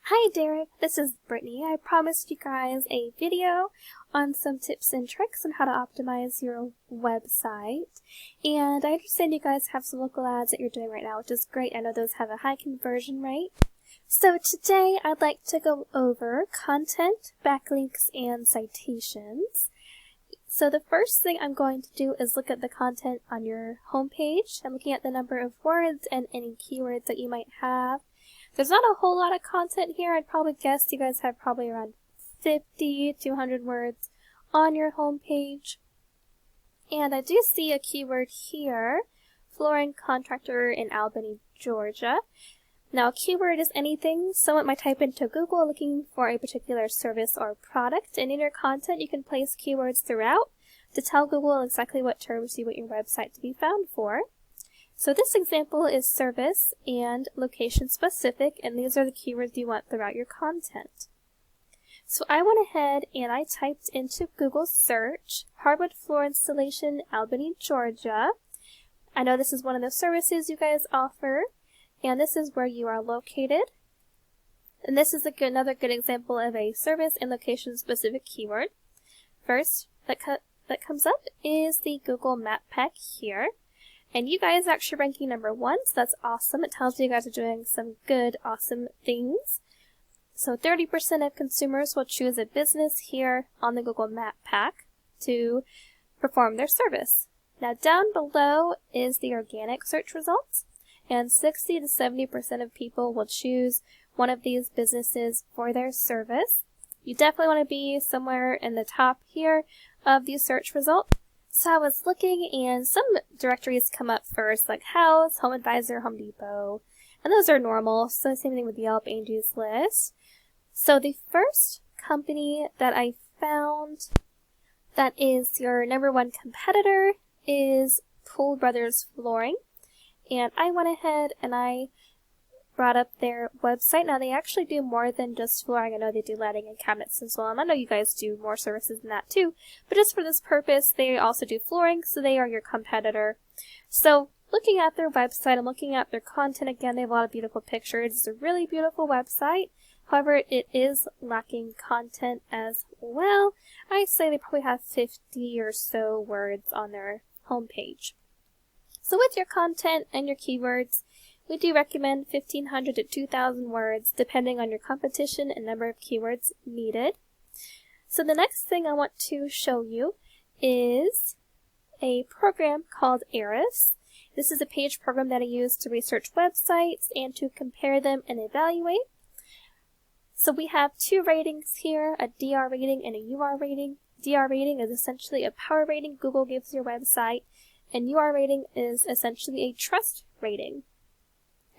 Hi Derek, this is Brittany. I promised you guys a video on some tips and tricks on how to optimize your website. And I understand you guys have some local ads that you're doing right now, which is great. I know those have a high conversion rate. So today I'd like to go over content, backlinks, and citations. So the first thing I'm going to do is look at the content on your homepage. I'm looking at the number of words and any keywords that you might have. There's not a whole lot of content here. I'd probably guess you guys have probably around 50 to 100 words on your homepage. And I do see a keyword here, flooring contractor in Albany, Georgia. Now a keyword is anything someone might type into Google looking for a particular service or product, and in your content you can place keywords throughout to tell Google exactly what terms you want your website to be found for. So this example is service and location specific, and these are the keywords you want throughout your content. So I went ahead and I typed into Google search, hardwood floor installation, Albany, Georgia. I know this is one of the services you guys offer, and this is where you are located. And this is another good example of a service and location specific keyword. First that comes up is the Google Map Pack here. And you guys are actually ranking number 1, so that's awesome. It tells you guys are doing some good, awesome things. So 30% of consumers will choose a business here on the Google Map Pack to perform their service. Now down below is the organic search results, and 60 to 70% of people will choose one of these businesses for their service. You definitely want to be somewhere in the top here of the search results. So I was looking, and some directories come up first, like House, Home Advisor, Home Depot, and those are normal. So same thing with Yelp, Angie's List. So the first company that I found that is your number 1 competitor is Pool Brothers Flooring. And I went ahead and I brought up their website. Now they actually do more than just flooring. I know they do lighting and cabinets as well, and I know you guys do more services than that too, but just for this purpose they also do flooring, so they are your competitor. So looking at their website, I'm looking at their content again. They have a lot of beautiful pictures. It's a really beautiful website. However, it is lacking content as well. I say they probably have 50 or so words on their homepage. So with your content and your keywords, we do recommend 1,500 to 2,000 words depending on your competition and number of keywords needed. So the next thing I want to show you is a program called Eris. This is a page program that I use to research websites and to compare them and evaluate. So we have 2 ratings here, a DR rating and a UR rating. DR rating is essentially a power rating Google gives your website, and UR rating is essentially a trust rating.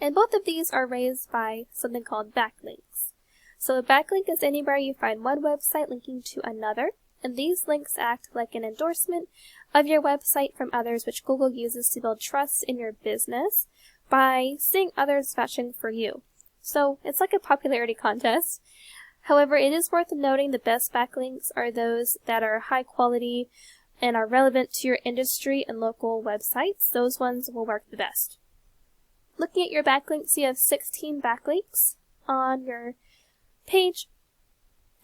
And both of these are raised by something called backlinks. So a backlink is anywhere you find one website linking to another, and these links act like an endorsement of your website from others, which Google uses to build trust in your business by seeing others vouching for you. So it's like a popularity contest. However, it is worth noting the best backlinks are those that are high quality and are relevant to your industry and local websites. Those ones will work the best. Looking at your backlinks, you have 16 backlinks on your page.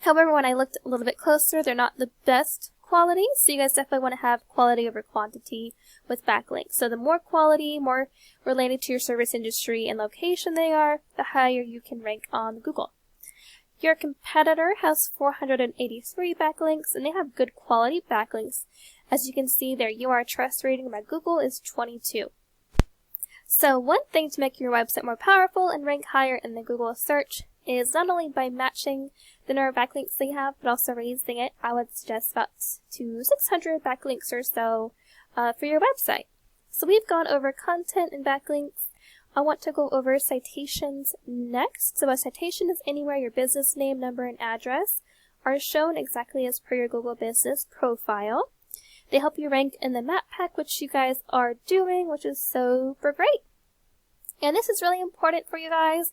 However, when I looked a little bit closer, they're not the best quality, so you guys definitely want to have quality over quantity with backlinks. So the more quality, more related to your service industry and location they are, the higher you can rank on Google. Your competitor has 483 backlinks, and they have good quality backlinks. As you can see, their UR trust rating by Google is 22. So one thing to make your website more powerful and rank higher in the Google search is not only by matching the number of backlinks they have, but also raising it. I would suggest about to 600 backlinks or so for your website. So we've gone over content and backlinks. I want to go over citations next. So a citation is anywhere your business name, number, and address are shown exactly as per your Google business profile. They help you rank in the map pack, which you guys are doing, which is super great. And this is really important for you guys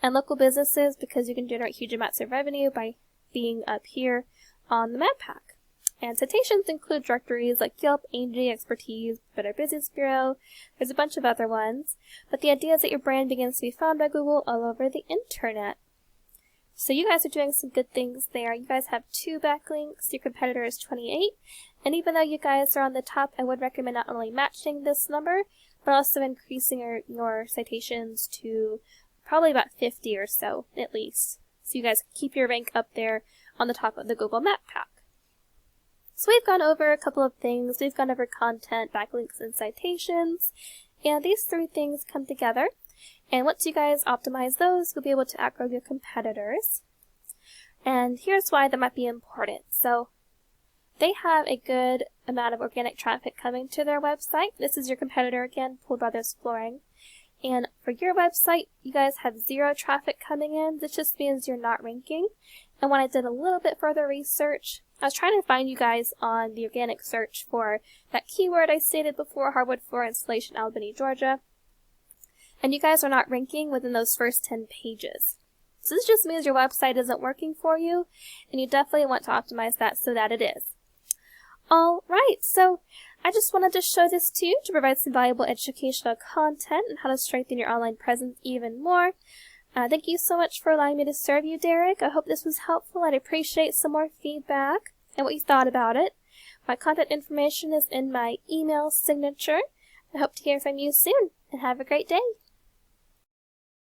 and local businesses because you can generate huge amounts of revenue by being up here on the map pack. And citations include directories like Yelp, Angie, Expertise, Better Business Bureau. There's a bunch of other ones. But the idea is that your brand begins to be found by Google all over the internet. So you guys are doing some good things there. You guys have 2 backlinks, your competitor is 28, and even though you guys are on the top, I would recommend not only matching this number, but also increasing your citations to probably about 50 or so, at least. So you guys keep your rank up there on the top of the Google Map Pack. So we've gone over a couple of things. We've gone over content, backlinks, and citations. And these 3 things come together. And once you guys optimize those, you'll be able to outgrow your competitors. And here's why that might be important. So they have a good amount of organic traffic coming to their website. This is your competitor again, Pool Brothers Flooring. And for your website, you guys have 0 traffic coming in. This just means you're not ranking. And when I did a little bit further research, I was trying to find you guys on the organic search for that keyword I stated before, hardwood floor installation, Albany, Georgia. And you guys are not ranking within those first 10 pages. So this just means your website isn't working for you, and you definitely want to optimize that so that it is. Alright, so I just wanted to show this to you to provide some valuable educational content and how to strengthen your online presence even more. Thank you so much for allowing me to serve you, Derek. I hope this was helpful. I'd appreciate some more feedback and what you thought about it. My contact information is in my email signature. I hope to hear from you soon, and have a great day.